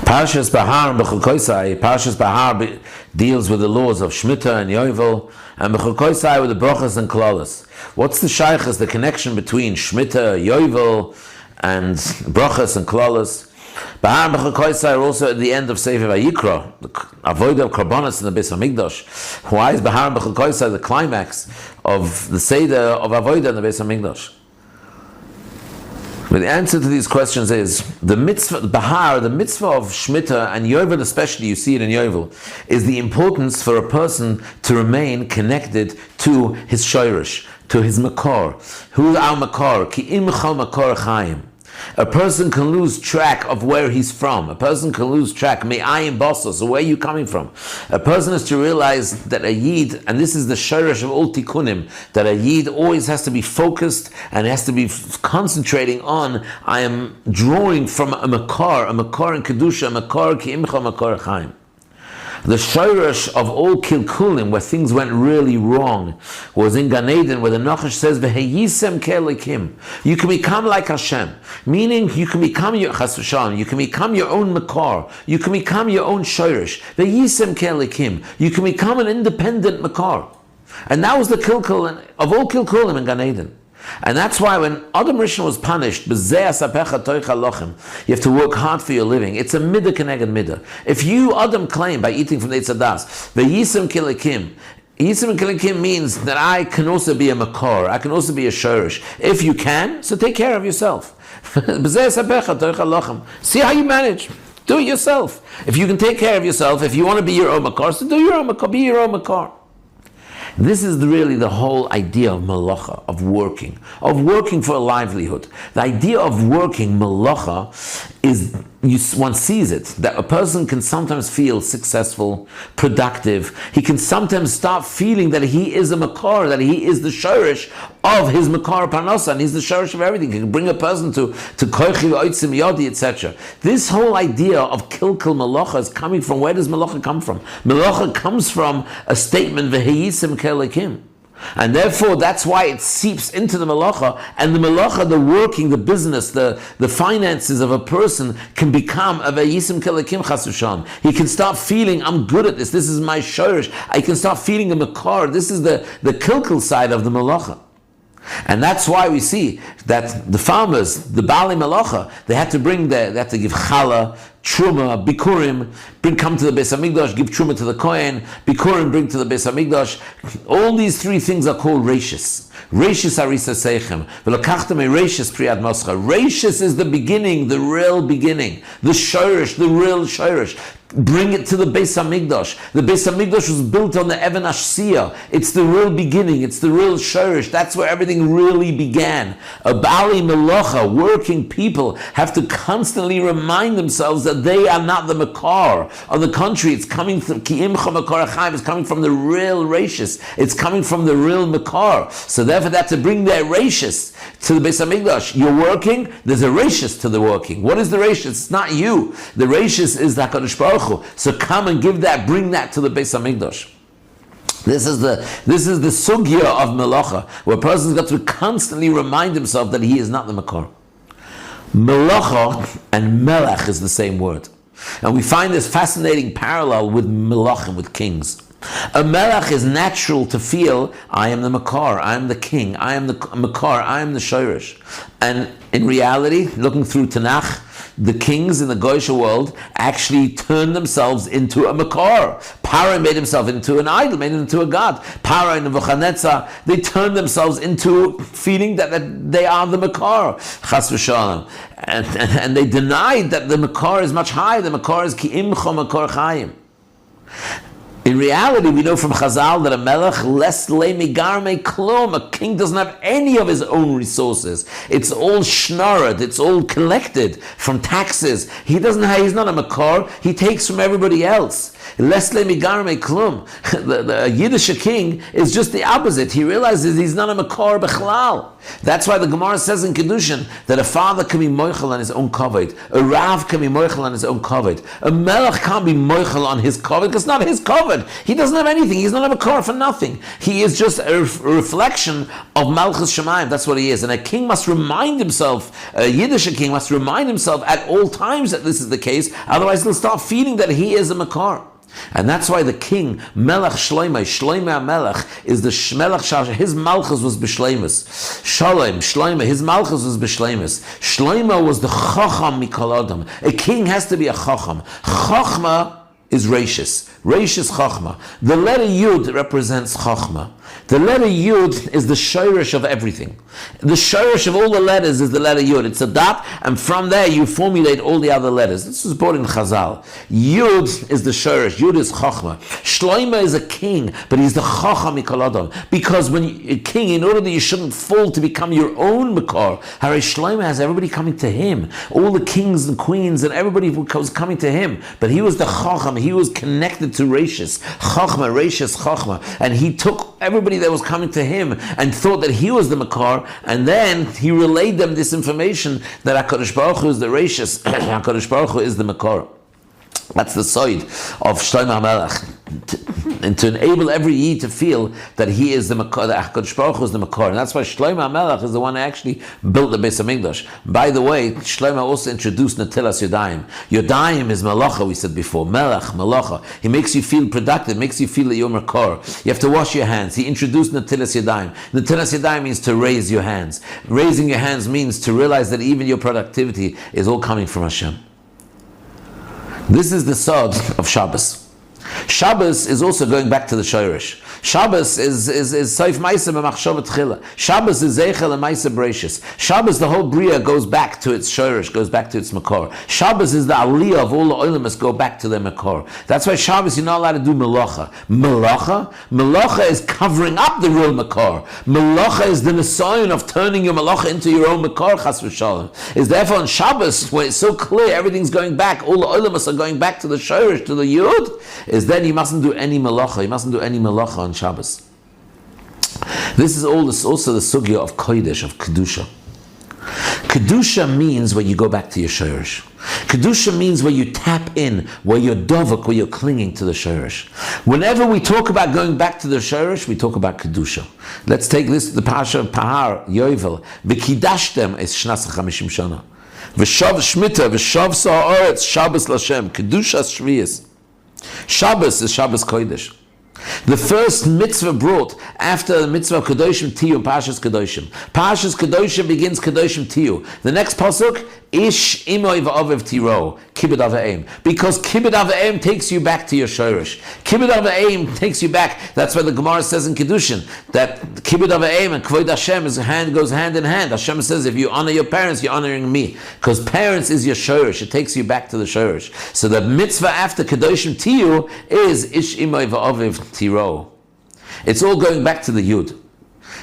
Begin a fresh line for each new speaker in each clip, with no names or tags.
Parshas Behar and Bechukoisai. Parshas Behar deals with the laws of Shemitah and Yovel, and Bechukoisai with the brachas and klalos. What's the shaychus, the connection between Shemitah, Yovel, and brachas and klalos? Behar and Bechukoisai are also at the end of Sefer Vayikra, the avodah of Karbonos in the Beis Hamikdash. Why is Behar and Bechukoisai the climax of the Seder of avodah in the Beis Hamikdash? But the answer to these questions is the mitzvah, Behar, the mitzvah of Shemitah and Yovel especially, you see it in Yovel, is the importance for a person to remain connected to his shoirish, to his makor. Who's our makor? Ki im chol makor chaim. A person can lose track of where he's from. A person can lose track, me'ayim basos, so where are you coming from? A person has to realize that a yid, and this is the shirish of all tikkunim, that a yid always has to be focused and has to be concentrating on, I am drawing from a makar in kedusha, a makar ki imcha makar chaim. The shirish of all kilkulim, where things went really wrong, was in Gan Eden, where the Nachash says, "V'heyisem ke'elikim." You can become like Hashem, meaning you can become your chas v'shalom, you can become your own makar, you can become your own shirish. V'heyisem ke'elikim. You can become an independent makar, and that was the kilkul of all kilkulim in Gan Eden. And that's why when Adam Rishon was punished, you have to work hard for your living. It's a midah keneged midah. If you, Adam, claim by eating from the Eitz Hadas, the Yisim Kilikim, Yisim Kilikim means that I can also be a makor, I can also be a shorish. If you can, so take care of yourself. See how you manage. Do it yourself. If you can take care of yourself, if you want to be your own makor, so do your own makor, be your own makor. This is really the whole idea of malacha, of working for a livelihood. The idea of working malacha is, one sees it, that a person can sometimes feel successful, productive. He can sometimes start feeling that he is a makar, that he is the shorish of his makar parnasa, and he's the shorish of everything. He can bring a person to koichi v'oitzim yodi, etc. This whole idea of kilkul malacha is coming from, where does malacha come from? Malacha comes from a statement, v'heyisim kelekim. And therefore, that's why it seeps into the malacha, and the malacha, the working, the business, the finances of a person can become a vayisim kelekim chas v'shalom. He can start feeling, I'm good at this is my shorish. I can start feeling a makar. This is the kilkul side of the malacha. And that's why we see that the farmers, the Baalei Malacha, they had to give challah, truma, bikurim, come to the Beis Hamikdash, give truma to the kohen, bikurim, bring to the Beis Hamikdash. All these three things are called reishis. Reishis arisa seichem. V'lakachtem e reishis priyad moscha. Reishis is the beginning, the real beginning, the shorish, the real shorish. Bring it to the Beis Hamikdash. The Beis Hamikdash was built on the Even Ashsiyah. It's the real beginning. It's the real shorish. That's where everything really began. A Baalei Malacha, working people, have to constantly remind themselves that they are not the makar. On the contrary, it's coming from Ki'imcha Makar Chaim. It's coming from the real reishis. It's coming from the real makar. So therefore, they have to bring their reishis to the Beis Hamikdash. You're working. There's a reishis to the working. What is the reishis? It's not you. The reishis is the HaKadosh Baruch Hu. So come and bring that to the Beis Hamikdash. This is the sugya of melacha, where a person's got to constantly remind himself that he is not the makar. Melacha and melech is the same word, and we find this fascinating parallel with melachim, with kings. A melech is natural to feel, I am the makar, I am the king, I am the makar, I am the shorish. And in reality, looking through Tanakh, the kings in the Goyish world actually turned themselves into a makar. Paro made himself into an idol, made him into a god. Paro and Nebuchadnezzar, they turned themselves into feeling that they are the makar, chas v'shalom. And they denied that the makar is much higher. The makar is ki imcha makar chayim. In reality, we know from Chazal that a melech les le migar me klum. A king doesn't have any of his own resources. It's all shnared. It's all collected from taxes. He's not a makar. He takes from everybody else. Les le migar me klum. The Yiddish king is just the opposite. He realizes he's not a makar bechlal. That's why the Gemara says in Kedushin that a father can be moichel on his own kavod. A rav can be moichel on his own kavod. A melech can't be moichel on his kavod because it's not his kavod. David, he doesn't have anything. He's not a makor for nothing. He is just a reflection of Malchus Shemayim. That's what he is. And a king must remind himself, a Yiddish king must remind himself at all times that this is the case. Otherwise, he'll start feeling that he is a makor. And that's why the king, Melech Shloimeh, Shloimeh HaMelech, is the Melech, his Malchus was B'Shleimus. Shalom, Shloimeh, his Malchus was B'Shleimus. Shloimeh was the Chacham Mikol Adam. A king has to be a Chacham. Chachma is Reishis. Reishis Chachma. The letter Yud represents Chachma. The letter Yud is the shirish of everything. The shirish of all the letters is the letter Yud. It's a dot, and from there you formulate all the other letters. This is brought in Chazal. Yud is the shirish. Yud is Chachma. Shloimeh is a king, but he's the Chacham Mikol Adam. Because when a king, in order that you shouldn't fall to become your own Makor, Harei Shloimeh has everybody coming to him. All the kings and queens and everybody was coming to him. But he was the Chacham. He was connected to Reishis. Chachma, Reishis, Chachma. And he took everybody that was coming to him and thought that he was the Makor, and then he relayed them this information that HaKadosh Baruch Hu is the Reishis, HaKadosh Baruch Hu is the Makor. That's the side of Shloimeh HaMelech, and to enable every Yid to feel that he is the Makor, that HaKadosh Baruch Hu is the Makor. And that's why Shloimeh HaMelech is the one who actually built the Beis HaMikdash. By the way, Shloimeh also introduced Natilas Yadayim. Yadayim is Malacha, we said before. Melech, Malacha. He makes you feel productive, makes you feel that you're Makor. You have to wash your hands. He introduced Natilas Yadayim. Natilas Yadayim means to raise your hands. Raising your hands means to realize that even your productivity is all coming from Hashem. This is the sod of Shabbos. Shabbos is also going back to the Shoirish. Shabbos is Seif Maisa B'Machshava Tchila. Shabbos is Zeichel and Maisa Bereishis. Shabbos, the whole Bria goes back to its Shoirish, goes back to its Makor. Shabbos is the Aliyah of all the Olamas go back to their Makor. That's why Shabbos you're not allowed to do Melacha. Melacha is covering up the real Makor. Melacha is the Nisayon of turning your Melacha into your own Makor, Chas v'Shalom. Is therefore on Shabbos, when it's so clear everything's going back, all the Olamas are going back to the Shoirish, to the Yud, is then you mustn't do any Melacha. You mustn't do any Melacha on Shabbos. This is also the sugya of Kodesh, of Kedusha. Kedusha means where you go back to your Shoirish. Kedusha means where you tap in, where you're dovak, where you're clinging to the Shoirish. Whenever we talk about going back to the Shoirish, we talk about Kedusha. Let's take this, the parasha of Behar, Yovel. V'kidashtem is Shnas HaChamishim Shana. V'shav Shmita, v'shav Sa'aretz, Shabbos Lashem, Kedusha Shviyas. Shabbos is Shabbos Kodesh. The first mitzvah brought after the mitzvah Kedoshim Tiyu, Parshas Kedoshim. Parshas Kedoshim begins Kedoshim Tiyu. The next pasuk, Ish Imoy V'Ovev Tiro, Kibbud Avayim. Because Kibbud Avayim takes you back to your Shoirish. Kibbud Avayim takes you back. That's why the Gemara says in Kedushin that Kibbud Avayim and Kvod Hashem goes hand in hand. Hashem says, if you honor your parents, you're honoring me. Because parents is your Shoirish. It takes you back to the Shoirish. So the mitzvah after Kedoshim Tiyu is Ish Imoy V'Ovev Tiro. It's all going back to the Yud.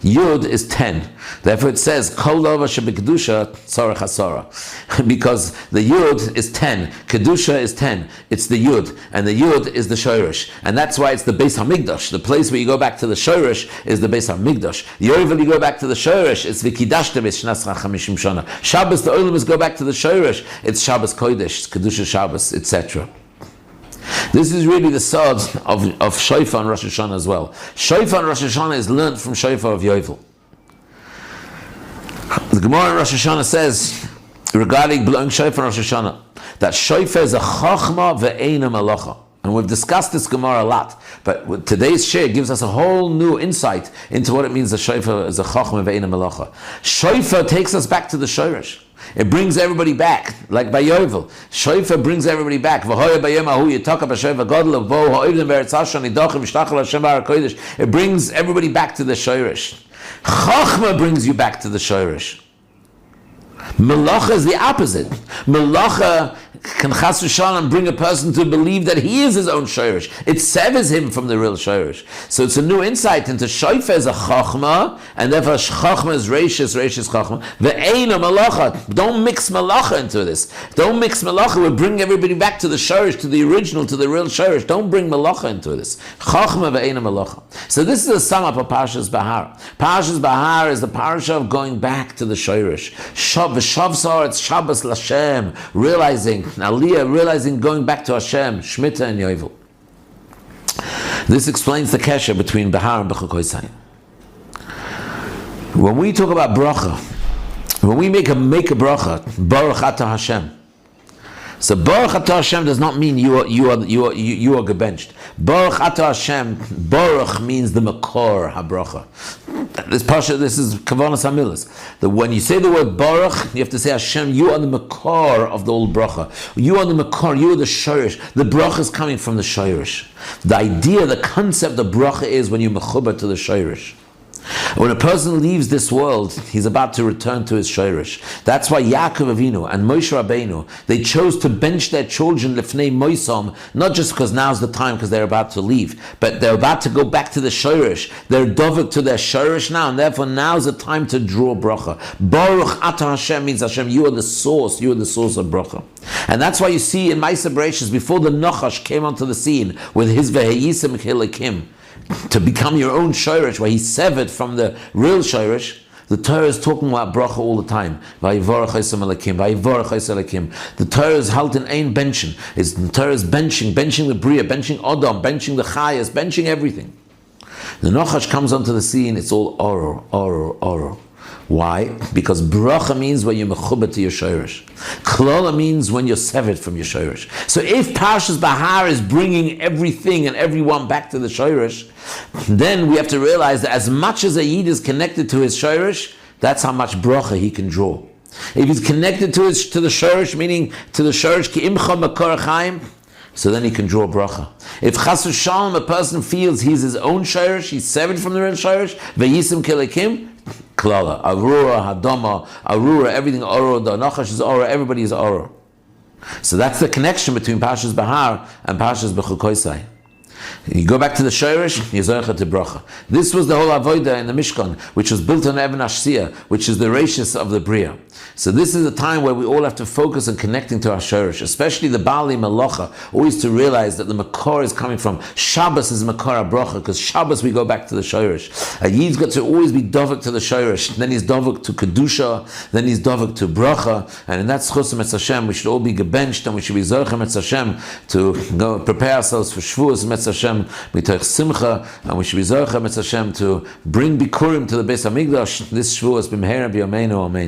Yud is 10. Therefore it says, Kol Dova Shebekdusha Tzorach HaSorah. Because the Yud is 10. Kedusha is 10. It's the Yud. And the Yud is the Shoirish. And that's why it's the Beis HaMikdash. The place where you go back to the Shoirish is the Beis HaMikdash. Yovel, you go back to the Shoirish, it's V'kidashtem is Shnas HaChamishim Shana. Shabbos, the Olamas go back to the Shoirish, it's Shabbos Kodesh, it's Kedusha Shabbos, etc. This is really the sod of Shofar and Rosh Hashanah as well. Shofar and Rosh Hashanah is learned from Shofar of Yovel. The Gemara in Rosh Hashanah says, regarding blowing Shofar and Rosh Hashanah, that Shofar is a chachma ve'eina malacha. And we've discussed this Gemara a lot, but today's share gives us a whole new insight into what it means that Shofar is a chachma ve'eina malacha. Shofar takes us back to the Shoirish. It brings everybody back, like by Yovel. Shofar brings everybody back. It brings everybody back to the Shoirish. Chachma brings you back to the Shoirish. Melacha is the opposite. Melacha can chas v'shalom bring a person to believe that he is his own Shoirish. It severs him from the real Shoirish. So it's a new insight into Shofar as a chachma, and therefore chachma is reishis chachma. Ve'eina melacha. Don't mix melacha into this. Don't mix melacha. We bring everybody back to the Shoirish, to the original, to the real Shoirish. Don't bring melacha into this. Chachma ve'eina melacha. So this is a sum up of Parshas Behar. Parshas Behar is the parasha of going back to the Shoirish. V'shav Sa'aretz Shabbos Lashem, realizing Aliyah, realizing going back to Hashem, Shemitah and Yovel. This explains the kesher between Behar and Bechukoisai. When we talk about bracha, when we make a bracha, Baruch Atah Hashem. So Baruch Atah Hashem does not mean you are gebenched. Baruch Atah Hashem, Baruch means the Makor HaBracha. This is Kavanas HaMilas. That when you say the word Baruch, you have to say Hashem, you are the Makor of the old bracha. You are the Makor, you are the Shoirish. The bracha is coming from the Shoirish. The idea, the concept of bracha is when you mechubar to the Shoirish. When a person leaves this world, he's about to return to his shayrish. That's why Yaakov Avinu and Moshe Rabbeinu, they chose to bench their children lifnei moisam, not just because now's the time because they're about to leave, but they're about to go back to the shayrish. They're dovek to their shayrish now, and therefore now's the time to draw bracha. Baruch Atah Hashem means Hashem, you are the source of bracha. And that's why you see in Ma'aseh Bereishis, before the Nachash came onto the scene with his Ve'hayisim Chilikim, to become your own shayrish, where he severed from the real shayrish, the Torah is talking about bracha all the time. Vayivorach Hashem Elokim, Vayivorach Hashem Elokim. The Torah is halt in ein benching. The Torah is benching the Bria, benching Adam, benching the Chayas, benching everything. The Nachash comes onto the scene, it's all oro. Why? Because bracha means when you're mechubar to your shayrish. Klala means when you're severed from your shayrish. So if Parshas Behar is bringing everything and everyone back to the shayrish, then we have to realize that as much as a yid is connected to his shayrish, that's how much bracha he can draw. If he's connected to the shayrish, meaning to the shayrish ki imcha makor chaim, so then he can draw bracha. If chas v'shalom a person feels he's his own shayrish, he's severed from the real shayrish, ve'yisim kelekim, klala, arura, hadama, arura, everything oro, the nachash is oro, everybody is oro. So that's the connection between Parshas Behar and Parshas Bechukoisai. You go back to the shayrish, Yizorcha to bracha. This was the whole avodah in the Mishkan, which was built on Eben Ashsiyah, which is the rashis of the Bria. So this is a time where we all have to focus on connecting to our shayrish, especially the Bali Malacha, always to realize that the Makor is coming from Shabbos is Makor HaBracha, because Shabbos we go back to the shayrish. A Yid's got to always be dovek to the shayrish, then he's dovek to Kedusha, then he's dovek to bracha, and in that schus Metz Hashem, we should all be gebenched, and we should be Zorcha Metz Hashem to go prepare ourselves for Shavuos Metz Hashem, mitoch simcha, and we should be Zorcha Metz Hashem to bring Bikurim to the Beis HaMikdash. This Shavuos b'meher b'yameinu, amen.